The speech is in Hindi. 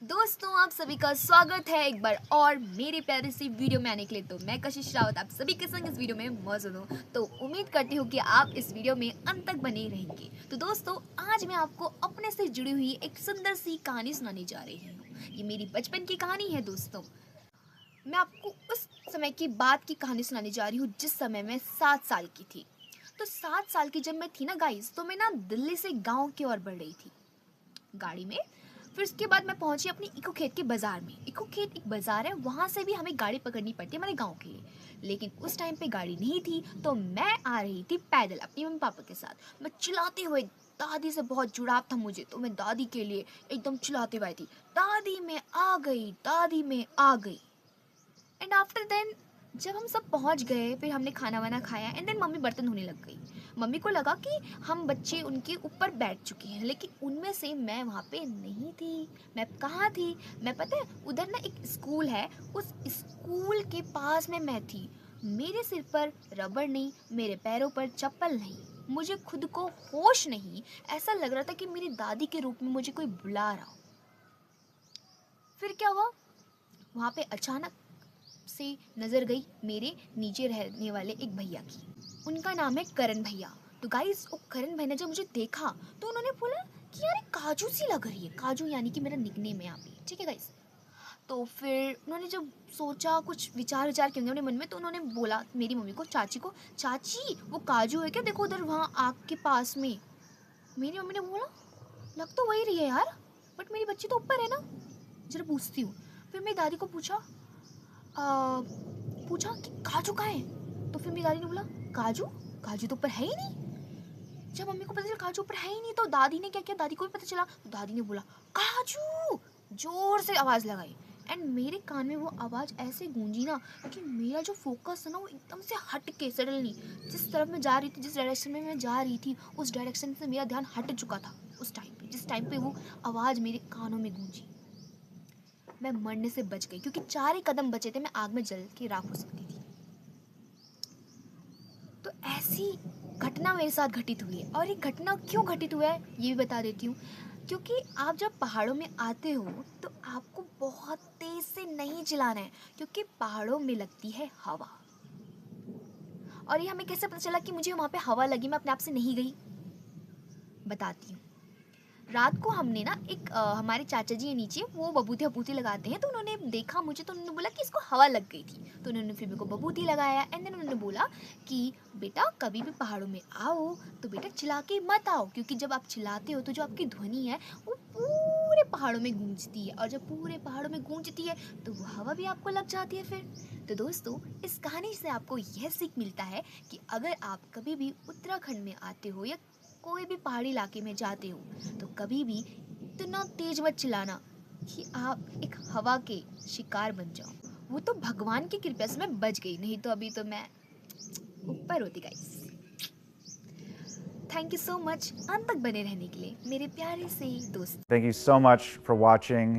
दोस्तों आप सभी का स्वागत है एक बार और मेरे प्यारे सी वीडियो में आने के लिए। तो मैं कशिश रावत आप सभी के संग इस वीडियो में मौजूद हूँ। तो उम्मीद करती हूँ कि आप इस वीडियो में अंत तक बने रहेंगे। तो दोस्तों आज मैं आपको अपने से जुड़ी हुई एक सुंदर सी कहानी सुनाने जा रही हूँ। ये मेरी बचपन की कहानी है दोस्तों। मैं आपको उस समय की बात की कहानी सुनाने जा रही हूँ जिस समय मैं 7 साल की थी। तो 7 साल की जब मैं थी ना गाइस, तो मैं ना दिल्ली से गाँव की ओर बढ़ रही थी गाड़ी में। फिर उसके बाद मैं पहुंची अपनी इको खेत के बाजार में। इको खेत एक बाजार है, वहां से भी हमें गाड़ी पकड़नी पड़ती है हमारे गांव के लिए। लेकिन उस टाइम पे गाड़ी नहीं थी, तो मैं आ रही थी पैदल अपनी मम्मी पापा के साथ। मैं चिल्लाते हुए, दादी से बहुत जुड़ाव था मुझे, तो मैं दादी के लिए एकदम चिल्लाते हुए आई थी, दादी मैं आ गई, दादी मैं आ गई। एंड आफ्टर देन जब हम सब पहुंच गए, फिर हमने खाना वाना खाया एंड देन मम्मी बर्तन धोने लग गई। मम्मी को लगा कि हम बच्चे उनके ऊपर बैठ चुके हैं, लेकिन उनमें से मैं वहाँ पे नहीं थी। मैं कहाँ थी? मैं पता है उधर ना एक स्कूल है, उस स्कूल के पास में मैं थी। मेरे सिर पर रबड़ नहीं, मेरे पैरों पर चप्पल नहीं, मुझे खुद को होश नहीं। ऐसा लग रहा था कि मेरी दादी के रूप में मुझे कोई बुला रहा हो। फिर क्या हुआ, वहाँ पे अचानक से नज़र गई मेरे नीचे रहने वाले एक भैया की। उनका नाम है करण भैया। तो गाइस वो करण भाई ने जब मुझे देखा तो उन्होंने बोला कि यार ये काजू सी लग रही है। काजू यानी कि मेरा निकनेम है यहाँ पे, ठीक है गाइस। तो फिर उन्होंने जब सोचा, कुछ विचार विचार किए अपने मन में, तो उन्होंने बोला मेरी मम्मी को, चाची को, चाची वो काजू है क्या, देखो उधर वहाँ आग के पास में। मेरी मम्मी ने बोला लग तो वही रही है यार, बट मेरी बच्ची तो ऊपर है ना, जरा पूछती हूँ। फिर मेरी दादी को पूछा कि काजू कहाँ है। तो फिर मेरी दादी ने बोला काजू, काजू तो ऊपर है ही नहीं। जब मम्मी को पता चला काजू ऊपर है ही नहीं, तो दादी ने क्या किया, दादी को भी पता चला, तो दादी ने बोला काजू, जोर से आवाज लगाई। एंड मेरे कान में वो आवाज ऐसे गूंजी ना कि मेरा जो फोकस है ना वो एकदम से हट के सडनली, जिस तरफ मैं जा रही थी, जिस डायरेक्शन में मैं जा रही थी, उस डायरेक्शन से मेरा ध्यान हट चुका था। उस टाइम पे, जिस टाइम पे वो आवाज मेरे कानों में गूंजी, मैं मरने से बच गई, क्योंकि 4 ही कदम बचे थे, मैं आग में जल के राख हो सकती थी। तो ऐसी घटना मेरे साथ घटित हुई है। और ये घटना क्यों घटित हुआ है ये भी बता देती हूँ। क्योंकि आप जब पहाड़ों में आते हो तो आपको बहुत तेज से नहीं चलाना है, क्योंकि पहाड़ों में लगती है हवा। और ये हमें कैसे पता चला कि मुझे वहाँ पे हवा लगी, मैं अपने आप से नहीं गई? बताती हूँ। रात को हमने ना एक हमारे चाचा जी है नीचे, वो बबूती बबूती लगाते हैं, तो उन्होंने देखा मुझे, तो उन्होंने बोला कि इसको हवा लग गई थी। तो उन्होंने फिर मेरे को बबूती लगाया एंड देन उन्होंने बोला कि बेटा कभी भी पहाड़ों में आओ तो बेटा चिल्ला के मत आओ, क्योंकि जब आप चिल्लाते हो तो जो आपकी ध्वनि है वो पूरे पहाड़ों में गूंजती है, और जब पूरे पहाड़ों में गूंजती है तो वो हवा भी आपको लग जाती है फिर। तो दोस्तों इस कहानी से आपको यह सीख मिलता है कि अगर आप कभी भी उत्तराखंड में आते हो या कोई भी पहाड़ी इलाके में जाते हो, तो कभी भी इतना तेज मत चिल्लाना कि आप एक हवा के शिकार बन जाओ। वो तो भगवान की कृपा से मैं बच गई, नहीं तो अभी तो मैं ऊपर होती guys. Thank you so much अंत तक बने रहने के लिए मेरे प्यारे से दोस्त। Thank you so much for watching.